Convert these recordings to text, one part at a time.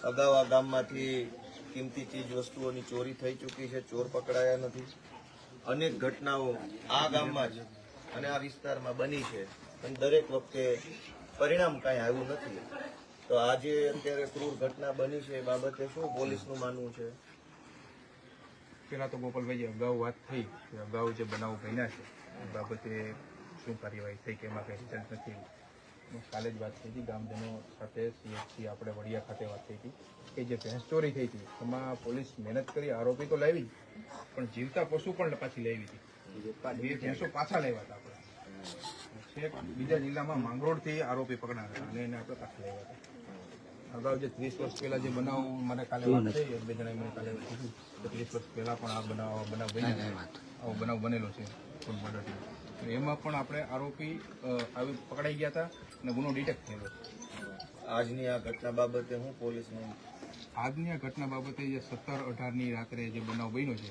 અગાઉ આ ગામમાંથી કિંમતી ચીજ વસ્તુઓની ચોરી થઈ ચૂકી છે, ચોર પકડાયા નથી. અનેક ઘટનાઓ આ ગામમાં જ અને આ વિસ્તારમાં બની છે, પણ દરેક વખતે પરિણામ કાંઈ આવ્યું નથી. તો આજે અત્યારે ક્રૂર ઘટના બની છે એ બાબતે શું પોલીસનું માનવું છે? પેલા તો ગોપાલભાઈ અગાઉ વાત થઈ કે અગાઉ જે બનાવો બન્યા છે એ બાબતે શું કાર્યવાહી થઈ કે એમાં કંઈ રિઝલ્ટ નથી. કાલે જ વાત થઈ હતી ગામજનો સાથે, CHC આપણે વડિયા ખાતે વાત થઈ હતી કે જે ભેંસ ચોરી થઈ હતી એમાં પોલીસ મહેનત કરી, આરોપી તો લાવી પણ જીવતા પશુ પણ પાછી લાવી હતી. બે ભેંસો પાછા લાવ્યા હતા આપણે. છેક બીજા જિલ્લામાં માંગરોળથી આરોપી પકડાયા હતા અને એને આપણે પાછા લાવ્યા હતા. અગાઉ જે 30 વર્ષ પહેલા જે બનાવ મને કાલે વાત થઈ, બે જણાએ મને કાલે કીધું કે 30 વર્ષ પહેલા પણ આ બનાવ બન્યો, આવો બનાવ બનેલો છે ફૂડ મર્ડરથી. એમાં પણ આપણે આરોપી આવી પકડાઈ ગયા હતા અને ગુનો ડિટેક્ટ થયેલો. આજની આ ઘટના બાબતે હું પોલીસનું આજની આ ઘટના બાબતે જે 17-18ની રાત્રે જે બનાવ બન્યો છે,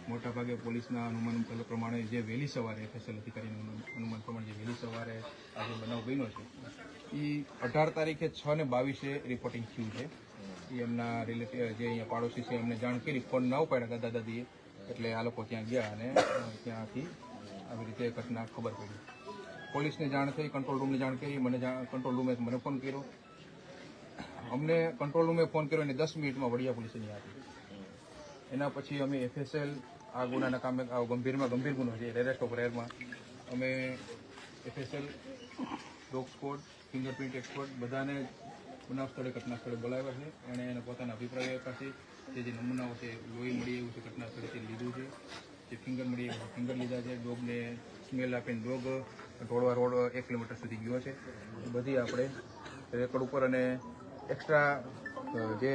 મોટાભાગે પોલીસના અનુમાન પ્રમાણે જે વહેલી સવારે FSL અધિકારીનું અનુમાન પ્રમાણે જે વહેલી સવારે આ જે બનાવ બન્યો છે એ 18 તારીખે 6:22 રિપોર્ટિંગ થયું છે. એ એમના રિલેટિવ જે અહીંયા પાડોશી છે એમને જાણ કરી, ફોન ન ઉપાડ્યા દાદા દાદીએ, એટલે આ લોકો ત્યાં ગયા અને ત્યાંથી આવી રીતે ઘટના ખબર પડી. પોલીસને જાણ થઈ, કંટ્રોલ રૂમને જાણ કરી, કંટ્રોલ રૂમે મને ફોન કર્યો, અમને કંટ્રોલ રૂમે ફોન કર્યો અને 10 મિનિટમાં વડિયા પોલીસ અહીંયા આવી. એના પછી અમે FSL આ ગુનાના કામે ગંભીરમાં ગંભીર ગુનો છે એરેસ્ટ ઓફ રેરમાં અમે FSL, dog squad, fingerprint expert બધાને બનાવ સ્થળે ઘટના સ્થળે બોલાવ્યા છે અને એને પોતાના અભિપ્રાય આપ્યા છે. જે નમૂનાઓ છે લોહી મળી આવ્યું છે ઘટના સ્થળેથી લીધું છે, જે ફિંગર મળી આવ્યું છે ફિંગર લીધા છે, ડોગને સ્મેલ આપીને ડોગ ઢોળવા રોડ 1 કિલોમીટર સુધી ગયો છે. એ બધી આપણે રેકોર્ડ ઉપર અને એક્સ્ટ્રા જે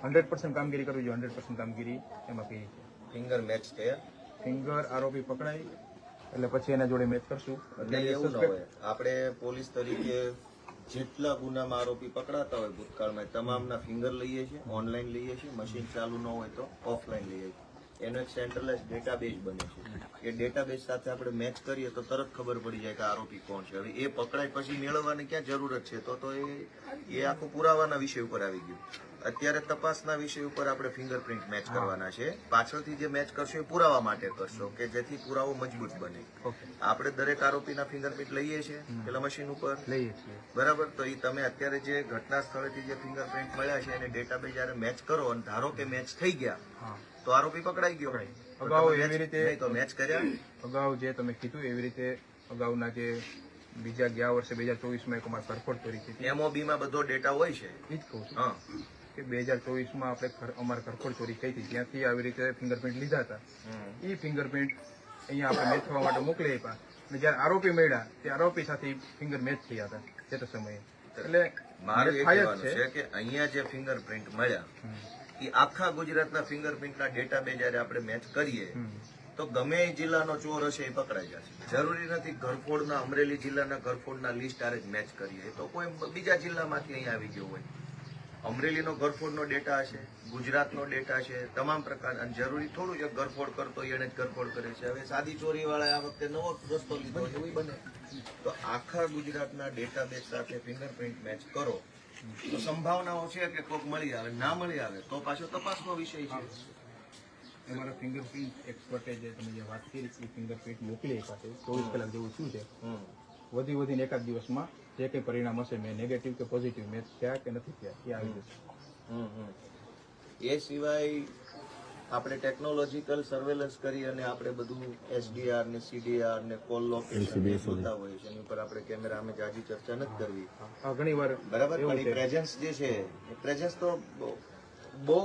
100% કામગીરી કરવી જોઈએ 100% કામગીરી એમાં કરી છે. ફિંગર મેચ થયા, ફિંગર આરોપી પકડાય એટલે પછી એના જોડે મેચ કરશું. એટલે એવું ન હોય, આપણે પોલીસ તરીકે જેટલા ગુનામાં આરોપી પકડાતા હોય ભૂતકાળમાં તમામના ફિંગર લઈએ છીએ, ઓનલાઈન લઈએ છીએ, મશીન ચાલુ ન હોય તો ઓફલાઈન લઈએ છીએ. એનો એક સેન્ટ્રલાઇઝ ડેટાબેઝ બને છે. એ ડેટાબેઝ સાથે આપણે મેચ કરીએ તો તરત ખબર પડી જાય કે આરોપી કોણ છે. હવે એ પકડાય પછી મેળવવાની ક્યાં જરૂરત છે? તો એ આખું પુરાવાના વિષય ઉપર આવી ગયું. અત્યારે તપાસના વિષય ઉપર આપણે ફિંગરપ્રિન્ટ મેચ કરવાના છે. પાછળથી જે મેચ કરશો એ પુરાવા માટે કરશો કે જેથી પુરાવો મજબૂત બને. આપણે દરેક આરોપીના ફિંગરપ્રિન્ટ લઈએ છીએ પેલા મશીન ઉપર, લઈએ છીએ બરાબર. તો એ તમે અત્યારે જે ઘટના સ્થળેથી જે ફિંગરપ્રિન્ટ મળ્યા છે એને ડેટાબેઝ જયારે મેચ કરો અને ધારો કે મેચ થઈ ગયા તો આરોપી પકડાઈ ગયો. અગાઉ એવી રીતે તો મેચ કર્યા, અગાઉ જે તમે કીધું એવી રીતે અગાઉના જે બીજા ગયા વર્ષે 2024માં એક અમારે કરફોડ ચોરી થઈ હતી, MOB માં બધો ડેટા હોય છે. એ જ કહું છું હા કે 2024માં આપણે અમારે કરફોડ ચોરી થઈ હતી, ત્યાંથી આવી રીતે ફિંગરપ્રિન્ટ લીધા હતા. એ ફિંગરપ્રિન્ટ અહીંયા આપણે મેચ થવા માટે મોકલી આપ્યા અને જયારે આરોપી મળ્યા તે આરોપી સાથે ફિંગર મેચ થયા હતા તે સમયે. એટલે મારું એ કહેવાનું છે કે અહીંયા જે ફિંગરપ્રિન્ટ મળ્યા એ આખા ગુજરાતના ફિંગરપ્રિન્ટના ડેટાબેઝ જયારે આપણે મેચ કરીએ તો ગમે એ જિલ્લાનો ચોર હશે એ પકડાઈ જશે. જરૂરી નથી ઘરફોડના અમરેલી જિલ્લાના ઘરફોડના લિસ્ટ આરે જ મેચ કરીએ તો કોઈ બીજા જિલ્લામાંથી અહીંયા આવી ગયો હોય. અમરેલીનો ઘરફોડનો ડેટા હશે, ગુજરાતનો ડેટા છે, તમામ પ્રકાર. અને જરૂરી થોડું છે ઘરફોડ કરતો એને જ ઘરફોડ કરે છે. હવે સાદી ચોરી વાળા આ વખતે નવો રસ્તો લીધો એવું બને. તો આખા ગુજરાતના ડેટાબેઝ સાથે ફિંગરપ્રિન્ટ મેચ કરો તો સંભાવનાઓ છે કે કોઈક મળી આવે, ના મળી આવે તો પાછો તપાસનો વિષય છે. અમારા ફિંગરપ્રિન્ટ એક્સપર્ટે જે તમે જે વાત કરી એ ફિંગરપ્રિન્ટ મોકલી આપ્યા છે 24 કલાક જેવું શું છે, વધીને એકાદ દિવસમાં જે કંઈ પરિણામ હશે મેં નેગેટિવ કે પોઝિટિવ મેચ થયા કે નથી થયા એ આવી જશે. એ સિવાય આપણે ટેકનોલોજીકલ સર્વેલન્સ કરી અને આપણે બધું SDR ને CDR ને કોલ લોકેશન જોતા હોય છે. એની ઉપર આપણે કેમેરા અમે જાજી ચર્ચા નથી કરવી ઘણી વાર, બરાબર. પણ એ પ્રેઝન્સ જે છે એ પ્રેઝન્સ તો બહુ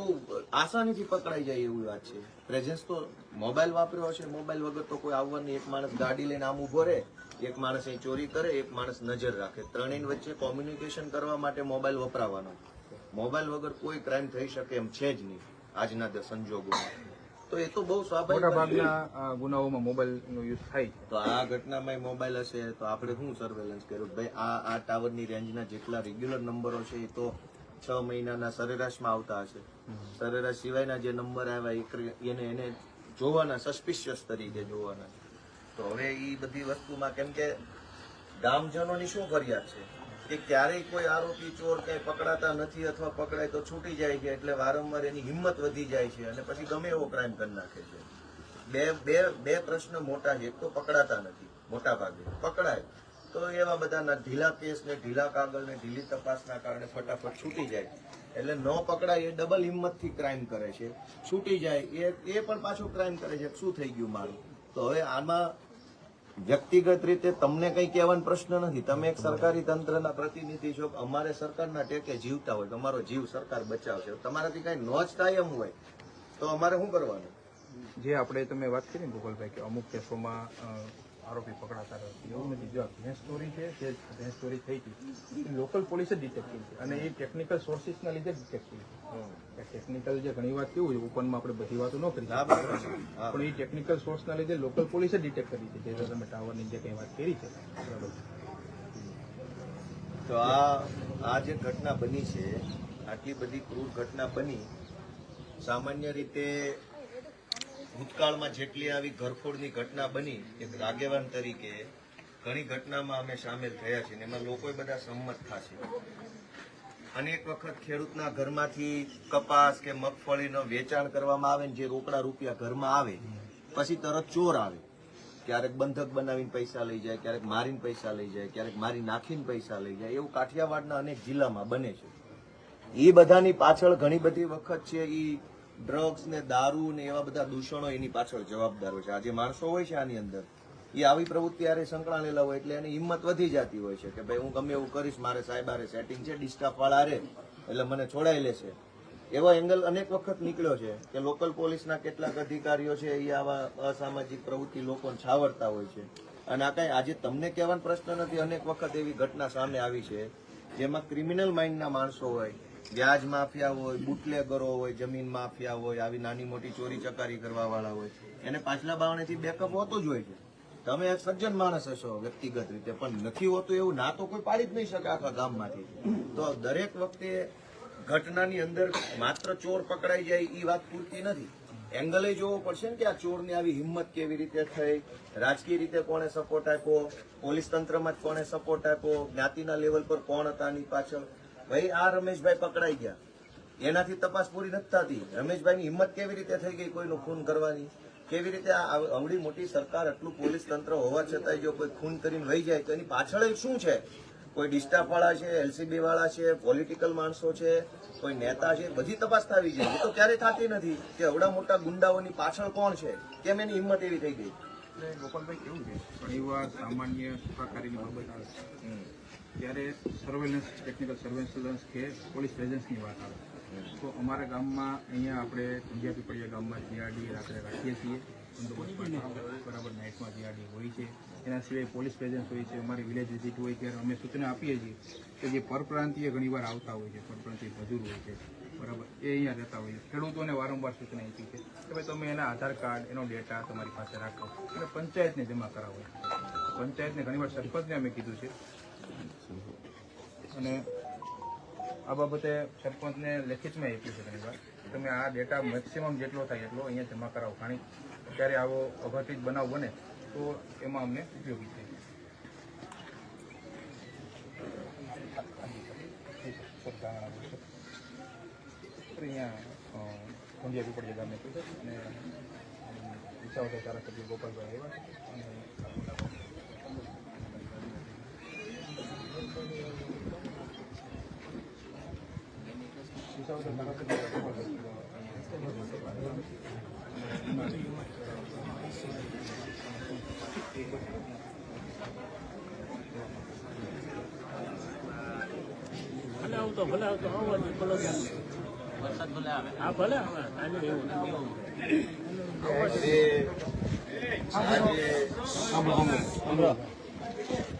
આસાનીથી પકડાઈ જાય એવી વાત છે. પ્રેઝન્સ તો મોબાઈલ વાપર્યો હશે, મોબાઈલ વગર તો કોઈ આવવાની. એક માણસ ગાડી લઈને આમ ઉભો રહે, એક માણસ અહીં ચોરી કરે, એક માણસ નજર રાખે, ત્રણેય વચ્ચે કોમ્યુનિકેશન કરવા માટે મોબાઈલ વપરાવાનો. મોબાઈલ વગર કોઈ ક્રાઇમ થઈ શકે એમ છે જ નહીં આજના સંજોગોમાં. તો એ તો બહુ સ્વાભાવિક. મોટાભાગના ગુનાઓમાં મોબાઈલનો યુઝ થાય. તો આ ઘટનામાં મોબાઈલ હશે તો આપણે શું સર્વેલન્સ કર્યું? ભાઈ આ ટાવરની રેન્જના જેટલા રેગ્યુલર નંબરો છે એ તો 6 મહિનાના સરેરાશમાં આવતા હશે. સરેરાશ સિવાયના જે નંબર આવ્યા એને જોવાના, સસ્પિશિયસ તરીકે જોવાના. તો હવે એ બધી વસ્તુમાં કેમ કે ગામજનોની શું ફરિયાદ છે કે ક્યારેય કોઈ આરોપી ચોર ક્યાંય પકડાતા નથી અથવા પકડાય તો છૂટી જાય છે એટલે વારંવાર એની હિંમત વધી જાય છે અને પછી ગમે એવો ક્રાઇમ કરી નાખે છે. બે પ્રશ્ન મોટા છે. એક તો પકડાતા નથી, મોટા ભાગે પકડાય તો એવા બધાના ઢીલા કેસ ને ઢીલા કાગળ ને ઢીલી તપાસના કારણે ફટાફટ છૂટી જાય. એટલે ન પકડાય એ ડબલ હિંમતથી ક્રાઇમ કરે છે, છૂટી જાય એ પણ પાછો ક્રાઇમ કરે છે. શું થઈ ગયું મારું? તો હવે આમાં વ્યક્તિગત રીતે તમને કઈ કહેવાનો પ્રશ્ન નથી. તમે એક સરકારી તંત્રના પ્રતિનિધિ છો. અમારે સરકારના ટેકે જીવતા હોય, તમારો જીવ સરકાર બચાવશે. તમારાથી કઈ ન જ થાય એમ હોય તો અમારે શું કરવાનું? જે આપણે તમે વાત કરી ને ગોપાલભાઈ કે અમુક કેસોમાં આરોપી પકડાતા નથી, એવું નથી. જો ભેંસ ચોરી છે, જે ભેંસ ચોરી થઈ હતી લોકલ પોલીસ જ ડિટેક્ટિવ છે અને એ ટેકનિકલ સોર્સિસના લીધે જ ડિટેક્ટિવ છે. ટેકનિકલ જે ઘણી વાત કેવું છે ઓપનમાં આપણે બધી વાતો ન કરી પણ એ ટેકનિકલ સોર્સના લીધે લોકલ પોલીસ જ ડિટેક્ટ કરી છે. જે તમે ટાવરની જે કંઈ વાત કરી છે બરાબર. તો આ જે ઘટના બની છે, આટલી બધી ક્રૂર ઘટના બની, સામાન્ય રીતે ભૂતકાળમાં જેટલી આવી ઘરફોડની ઘટના બની એક આગેવાન તરીકે ઘણી ઘટનામાં અમે સામેલ થયા છીએ. એમાં લોકો બધા સંમત થશે. અનેક વખત ખેડૂતના ઘરમાંથી કપાસ કે મગફળીનો વેચાણ કરવામાં આવે ને જે રોકડા રૂપિયા ઘરમાં આવે પછી તરત ચોર આવે. ક્યારેક બંધક બનાવીને પૈસા લઈ જાય, ક્યારેક મારીને પૈસા લઈ જાય, ક્યારેક મારી નાખીને પૈસા લઈ જાય. એવું કાઠિયાવાડના અનેક જિલ્લામાં બને છે. એ બધાની પાછળ ઘણી બધી વખત છે એ ડ્રગ્સ ને દારૂ ને એવા બધા દૂષણો એની પાછળ જવાબદારો છે. આ જે માણસો હોય છે આની અંદર એ આવી પ્રવૃત્તિ આરે સંકળાયેલા હોય એટલે એની હિંમત વધી જતી હોય છે કે ભાઈ હું ગમે એવું કરીશ, મારે સાહેબ આરે સેટિંગ છે, ડિસ્ટાફ વાળા રે એટલે મને છોડાઈ લેશે. એવો એંગલ અનેક વખત નીકળ્યો છે કે લોકલ પોલીસના કેટલાક અધિકારીઓ છે એ આવા અસામાજિક પ્રવૃત્તિ લોકોને છાવરતા હોય છે. અને આ કઈ આજે તમને કહેવાનો પ્રશ્ન નથી. અનેક વખત એવી ઘટના સામે આવી છે જેમાં ક્રિમિનલ માઇન્ડના માણસો હોય, વ્યાજ માફિયા હોય, બુટલેગરો હોય, જમીન માફિયા હોય, આવી નાની મોટી ચોરી ચકારી કરવા વાળા હોય, એને પાછલા બાવણેથી બેકઅપ હોતો જ હોય છે. તમે એક સજ્જન માણસ હશો વ્યક્તિગત રીતે, પણ નથી હોતું એવું ના તો કોઈ પાડી જ નહીં શકે આખા ગામમાંથી. તો દરેક વખતે ઘટનાની અંદર માત્ર ચોર પકડાઈ જાય એ વાત પૂરતી નથી. એંગલે જોવો પડશે ને કે આ ચોરની આવી હિંમત કેવી રીતે થઈ, રાજકીય રીતે કોણે સપોર્ટ આપ્યો, પોલીસ તંત્રમાં જ કોણે સપોર્ટ આપ્યો, જ્ઞાતિના લેવલ પર કોણ હતા આની પાછળ. ભાઈ આ રમેશભાઈ પકડાઈ ગયા, એનાથી તપાસ પૂરી નથી થતી. રમેશભાઈની હિંમત કેવી રીતે થઈ ગઈ કોઈનું ખૂન કરવાની? કેવી રીતે આ અવળી મોટી સરકાર, આટલું પોલીસ તંત્ર હોવા છતાંય જો કોઈ ખૂન કરીને વહી જાય તો એની પાછળ શું છે? કોઈ ડિસ્ટાફ વાળા છે, એલસીબી વાળા છે, પોલિટિકલ માણસો છે, કોઈ નેતા છે, બધી તપાસ થવી જોઈએ. એ તો ક્યારેય થતી નથી કે અવડા મોટા ગુંડાઓની પાછળ કોણ છે, કેમ એની હિંમત એવી થઈ ગઈ? ગોપાલભાઈ કેવું છે, ઘણી વાર સામાન્ય સુખાકારીની બાબત આવે ત્યારે સર્વેલન્સ, ટેકનિકલ સર્વેલન્સ કે પોલીસ પ્રેઝન્સની વાત આવે તો અમારા ગામમાં અહીંયા આપણે ઊંઝા પીપળિયા ગામમાં જીઆરડી રાત્રે રાખીએ છીએ. બરાબર, નાઇટમાં જીઆરડી હોય છે. એના સિવાય પોલીસ પ્રેઝન્સ હોય છે. અમારી વિલેજ વિઝિટ હોય ત્યારે અમે સૂચના આપીએ છીએ કે જે પરપ્રાંતીય ઘણીવાર આવતા હોય છે, પરપ્રાંતીય મજૂર હોય છે, બરાબર, એ અહીંયા રહેતા હોય છે. ખેડૂતોને વારંવાર સૂચના આપી છે કે ભાઈ તમે એના આધાર કાર્ડ, એનો ડેટા તમારી પાસે રાખો અને પંચાયતને જમા કરાવો. પંચાયતને ઘણીવાર સરપંચને અમે કીધું છે અને આ બાબતે સરપંચને લેખિતમાં આપ્યું છે ઘણીવાર તમે આ ડેટા મેક્સિમમ જેટલો થાય એટલો અહીંયા જમા કરાવો. કારણ ત્યારે આવો અઘટિત બનાવ બને તો એમાં અમને ઉપયોગી થાય. અહીંયા ઊંઝા પીપળિયા ગામે અને વિસાવદર ધારાસભ્ય ગોપાલભાઈ આવ્યા અને વિસાવદર ધારાસભ્ય ભલે આવતો વરસાદ ભલે આવે. હા ભલે આવે.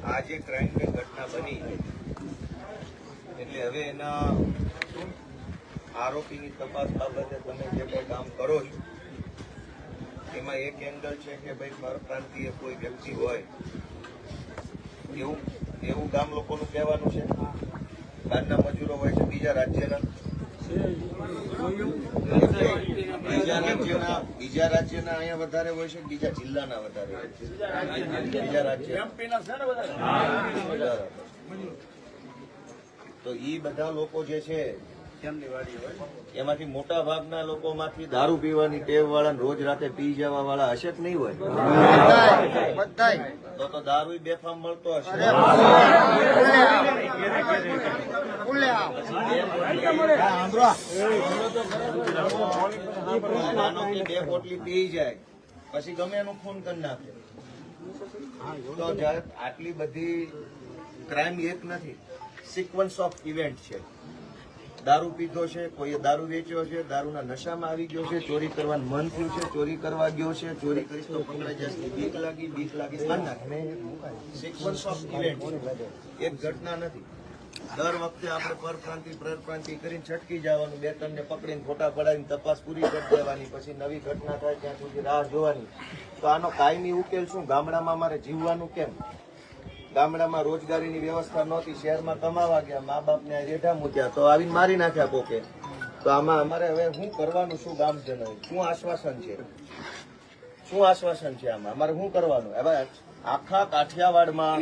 આ જે ક્રાઇમની ઘટના બની એટલે હવે એના આરોપીની તપાસ બાબતે તમે જે કંઈ કામ કરો છો એમાં એક એંગલ છે કે ભાઈ પરપ્રાંતીય કોઈ વ્યક્તિ હોય એવું ગામ લોકોનું કહેવાનું છે. બહારના મજૂરો હોય છે બીજા રાજ્યના, બીજા રાજ્યના અહીંયા વધારે હોય છે, બીજા જિલ્લાના વધારે હોય છે, બીજા રાજ્ય. તો ઈ બધા લોકો જે છે એમાંથી મોટા ભાગના લોકોમાંથી દારૂ પીવાની ટેવ વાળા રોજ રાતે પી જવા વાળા હશે કે નહીં હોય? તો દારૂ બેફામ મળતો હશે. માનો કે 2 પોટલી પી જાય પછી ગમે એનું ખૂન કરી નાખે. તો જ્યારે આટલી બધી ક્રાઇમ એક નથી, સિક્વન્સ ઓફ ઇવેન્ટ છે. દારૂ પીધો છે, કોઈએ દારૂ વેચ્યો છે, દારૂના નશામાં આવી ગયો છે, ચોરી કરવાનું મન થયું છે, ચોરી કરવા ગયો છે, ચોરી કરીશ તો પકડાઈ જશે, બીક લાગી મારી નાખે. સિક્વન્સ ઓફ ઇવેન્ટ એક ઘટના નથી. દર વખતે આપણે પરપ્રાંતિ કરીને છટકી જવાનું, 2-3 ને પકડીને ફોટા પડાવીને તપાસ પૂરી કરી દેવાની, પછી નવી ઘટના થાય ત્યાં સુધી રાહ જોવાની. તો આનો કાયમી ઉકેલ શું? ગામડામાં અમારે જીવવાનું કેમ? ગામડામાં રોજગારીની વ્યવસ્થા નહોતી, શહેરમાં કમાવા ગયા, મા બાપને રેઢા મૂક્યા તો આવીને મારી નાખ્યા પોકે. તો આમાં અમારે હવે શું કરવાનું? શું ગામજનો શું આશ્વાસન છે? શું આશ્વાસન છે આમાં? અમારે શું કરવાનું? હવે આખા કાઠિયાવાડમાં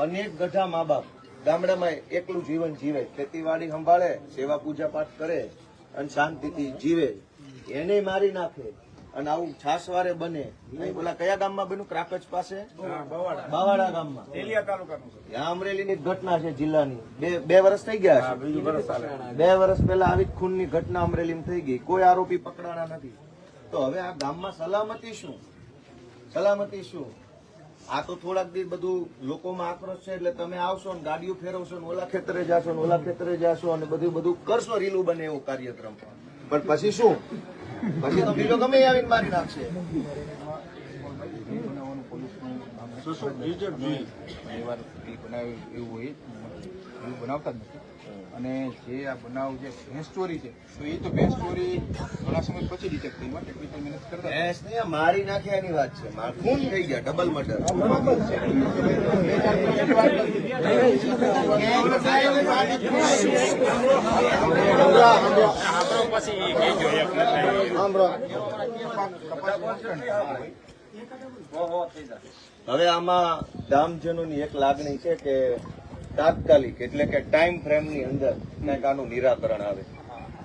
અનેક ગઢા મા બાપ ગામડામાં એકલું જીવન જીવે, ખેતીવાડી સંભાળે, સેવા પૂજા પાઠ કરે અને શાંતિથી જીવે, એને મારી નાખે. અને આવું છાસવારે બને. બોલા કયા ગામમાં બન્યું? ક્રાકચ પાસે બાવાડા ગામમાં, ત્યાં અમરેલીની ઘટના છે જિલ્લાની. 2 વર્ષ થઈ ગયા છે. 2 વર્ષ પહેલા આવી જ ખૂનની ઘટના અમરેલીમાં થઈ ગઈ, કોઈ આરોપી પકડાણા નથી. તો હવે આ ગામમાં સલામતી શું? સલામતી શું? આ તો થોડાક દિવસ બધું લોકોમાં આક્રોશ છે એટલે તમે આવશો ને ગાડીઓ ફેરવશો ને ઓલા ખેતરે જાશો ને ઓલા ખેતરે જાશો અને બધું કરશો, રીલું બને એવો કાર્યક્રમ. પણ પછી શું? પછી તો બીજો ગમે આવીને મારી નાખશે. બનાવતા જ નથી. અને જે આ બનાવ જે ભેંસ ચોરી છે તો એ તો ભેંસ ચોરી ઘણા સમય પછી ડિટેક્ટ થઈ, ટેકનિકલ મહેનત કરતા ભેંસ ને મારી નાખ્યા એની વાત છે. ખૂન થઈ ગયા, ડબલ મર્ડર. હવે આમાં ગામજનોની એક લાગણી છે કે તાત્કાલિક એટલે કે ટાઈમ ફ્રેમ ની અંદર કંઈક આનું નિરાકરણ આવે.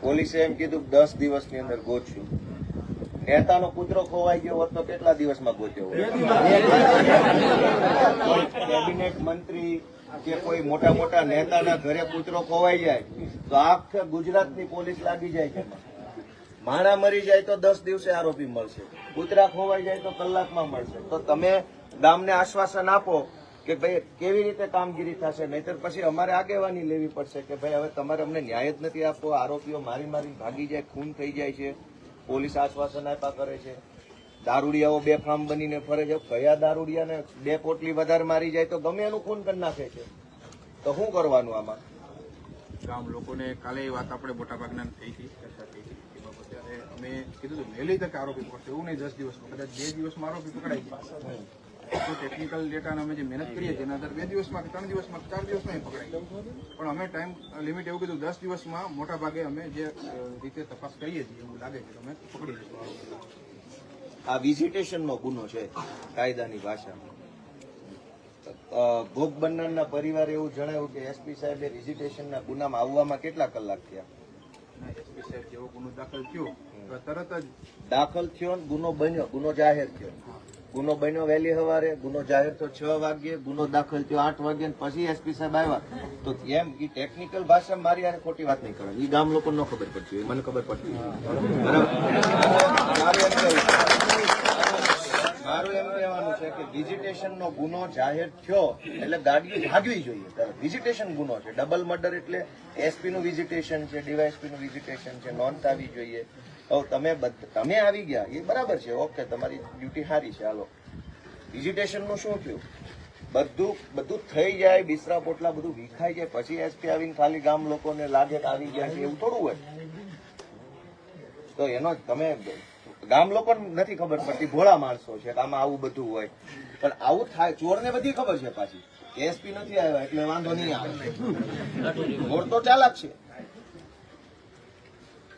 પોલીસે એમ કીધું 10 દિવસની અંદર ગોતશું. નેતાનો પુત્રો ખોવાઈ ગયો હોત તો કેટલા દિવસમાં ગોત્યો હોય? કેબિનેટ મંત્રી કે કોઈ મોટા નેતાના ઘરે પુત્રો ખોવાઈ જાય તો આખા ગુજરાતની પોલીસ લાગી જાય છે. માણા મરી જાય તો 10 દિવસે આરોપી મળશે, કૂતરા ખોવાઈ જાય તો કલાકમાં મળશે. તો તમે ગામને આશ્વાસન આપો કે ભાઈ કેવી રીતે કામગીરી થશે, નહીતર પછી અમારે આગેવાની લેવી પડશે કે ભાઈ હવે તમારે અમને ન્યાય જ નથી આપવો, આરોપીઓ મારી ભાગી જાય, ખૂન થઈ જાય છે, પોલીસ આશ્વાસન આપ્યા કરે છે, દારૂડિયાઓ બેફામ બનીને ફરે છે. કયા દારૂડિયાને 2 પોટલી વધારે મારી જાય તો ગમે એનું ખૂન કરી નાખે છે. તો શું કરવાનું આમાં? ગામ લોકોને કાલે એ વાત આપણે મોટાભાગના થઈ હતી, ચર્ચા થઈ હતી એ બાબતે. ત્યારે અમે કીધું વહેલી તકે આરોપી પકડશે, એવું નહીં 10 દિવસમાં, કદાચ 2 દિવસમાં આરોપી પકડાઈ જાય. તો ટેકનિકલ ડેટાને અમે જે મહેનત કરીએ છીએ એના આધારે 2 દિવસમાં કે 3 દિવસમાં 4 દિવસમાં પકડાઈ જાય. પણ અમે ટાઈમ લિમિટ એવું કીધું 10 દિવસમાં મોટા ભાગે અમે જે રીતે તપાસ કરીએ છીએ એવું લાગે છે અમે પકડી લઈશું. આ વિઝિટેશનનો ગુનો છે કાયદાની ભાષામાં. ભોગ બનનારના પરિવારે એવું જણાવ્યું કે એસપી સાહેબે વિઝિટેશનના ગુનામાં આવવામાં કેટલા કલાક થયા? એસપી સાહેબ જેવો ગુનો દાખલ થયો તો તરત જ દાખલ થયો ને ગુનો બન્યો, ગુનો જાહેર થયો. ગુનો બન્યો વહેલી સવારે, ગુનો જાહેર તો 6 વાગ્યે, ગુનો દાખલ થયો 8 વાગ્યે, પછી એસપી સાહેબ આવ્યા. તો એમ એ ટેકનિકલ ભાષા મારી યાર ખોટી વાત નહીં કરવાની, એ ગામ લોકો ન ખબર પડતી હોય, મને ખબર પડતી મારું એમ કહેવાનું છે કે વિઝિટેશનનો ગુનો જાહેર થયો એટલે ગાડીઓ ભાગવી જોઈએ. વિઝિટેશન ગુનો છે, ડબલ મર્ડર એટલે એસપી નું વિઝિટેશન છે, ડીવાયએસપી નું વિઝિટેશન છે, નોંધ આવી જોઈએ. તમે આવી ગયા એ બરાબર છે, ઓકે, તમારી ડ્યુટી સારી છે, હાલો. વિઝિટેશન નું શું થયું? બધું થઈ જાય, બિસ્તરા પોટલા બધું વિખાઈ જાય, પછી એસપી આવીને ખાલી ગામ લોકોને લાગે કે આવી ગયા છે એવું થોડું હોય. તો એનો તમે ગામ લોકો નથી ખબર પડતી, ભોળા માણસો છે કે આમાં આવું બધું હોય. પણ આવું થાય, ચોરને બધી ખબર છે પાછી, એસપી નથી આવ્યા એટલે વાંધો નહીં આવે. ચોર તો ચાલાક છે.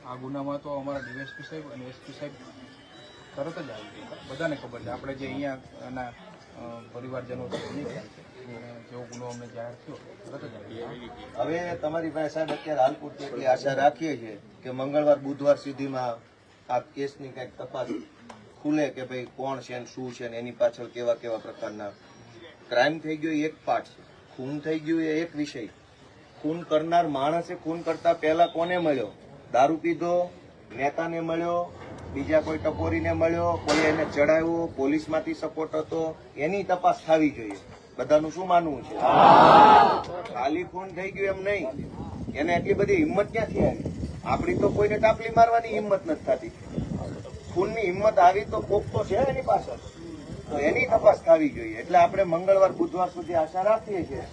આ ગુનામાં તો અમારા ડીવાયએસપી સાહેબ અને એસપી સાહેબ તરત જ આવી ગયા, બધાને ખબર છે. આપણે જે અહીંયા પરિવારજનો છે એની ખ્યાલ છે અને જેવો ગુનો અમને જાહેર થયો તરત જ આવી હવે તમારી પાસે સાહેબ અત્યારે હાલ પૂરતી એટલી આશા રાખીએ છીએ કે મંગળવાર બુધવાર સુધીમાં આ કેસની કંઈક તપાસ ખુલે કે ભાઈ કોણ છે ને શું છે ને એની પાછળ કેવા કેવા પ્રકારના ક્રાઇમ થઈ ગયો એ એક પાર્ટ છે, ખૂન થઈ ગયું એ એક વિષય. ખૂન કરનાર માણસે ખૂન કરતા પહેલા કોને મળ્યો? દારૂ પીધો, નેતાને મળ્યો, બીજા કોઈ ટકોરીને મળ્યો, કોઈ એને ચડાવ્યો, પોલીસમાંથી સપોર્ટ હતો, એની તપાસ થવી જોઈએ. બધાનું શું માનવું છે? ખાલી ખૂન થઈ ગયું એમ નહીં, એને એટલી બધી હિંમત ક્યાંથી આવી? આપણી તો કોઈને ટાપલી મારવાની હિંમત નથી થતી. ખૂનની હિંમત આવી તો કોક તો છે એની પાછળ, તો એની તપાસ થવી જોઈએ. એટલે આપણે મંગળવાર બુધવાર સુધી આશા રાખીએ છીએ